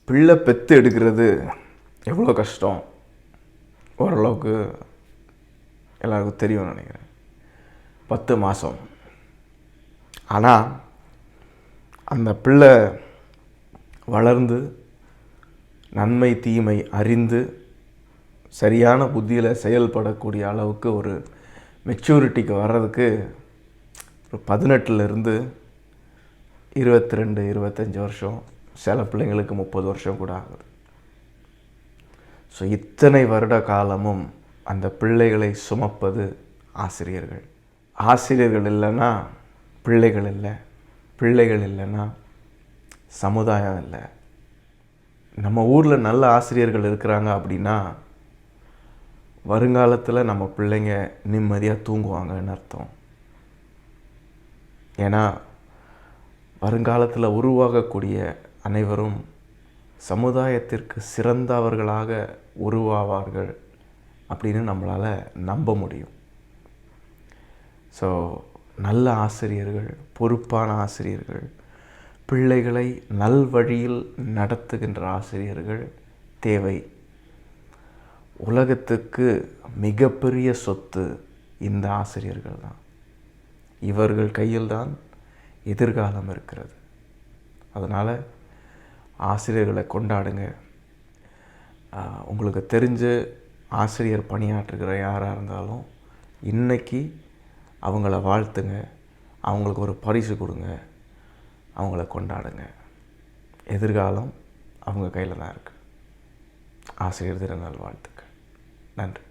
பிள்ளை பெற்று எடுக்கிறது எவ்வளோ கஷ்டம் ஓரளவுக்கு எல்லாருக்கும் தெரியும்னு நினைக்கிறேன். 10 மாதம். ஆனால் அந்த பிள்ளை வளர்ந்து நன்மை தீமை அறிந்து சரியான புத்தியில் செயல்படக்கூடிய அளவுக்கு ஒரு மெச்சூரிட்டிக்கு வர்றதுக்கு ஒரு 18லேருந்து 22 25 வருஷம், சில பிள்ளைங்களுக்கு 30 வருஷம் கூட ஆகுது. ஸோ இத்தனை வருட காலமும் அந்த பிள்ளைகளை சுமப்பது ஆசிரியர்கள். ஆசிரியர்கள் இல்லைன்னா பிள்ளைகள் இல்லை, பிள்ளைகள் இல்லைன்னா சமுதாயம் இல்லை. நம்ம ஊரில் நல்ல ஆசிரியர்கள் இருக்கிறாங்க அப்படின்னா வருங்காலத்தில் நம்ம பிள்ளைங்க நிம்மதியாக தூங்குவாங்கன்னு அர்த்தம். ஏன்னா வருங்காலத்தில் உருவாகக்கூடிய அனைவரும் சமுதாயத்திற்கு சிறந்தவர்களாக உருவாவார்கள் அப்படின்னு நம்மளால் நம்ப முடியும். ஸோ நல்ல ஆசிரியர்கள், பொறுப்பான ஆசிரியர்கள், பிள்ளைகளை நல்வழியில் நடத்துகின்ற ஆசிரியர்கள் தேவை. உலகத்துக்கு மிகப்பெரிய சொத்து இந்த ஆசிரியர்கள் தான். இவர்கள் கையில்தான் எதிர்காலம் இருக்கிறது. அதனால் ஆசிரியர்களை கொண்டாடுங்க. உங்களுக்கு தெரிஞ்சு ஆசிரியர் பணியாற்றுகிற யாராக இருந்தாலும் இன்றைக்கி அவங்கள வாழ்த்துங்க, அவங்களுக்கு ஒரு பரிசு கொடுங்க, அவங்கள கொண்டாடுங்க. எதிர்காலம் அவங்க கையில் தான் இருக்குது. ஆசிரியர் தின நல்வாழ்த்துக்கள். நன்றி.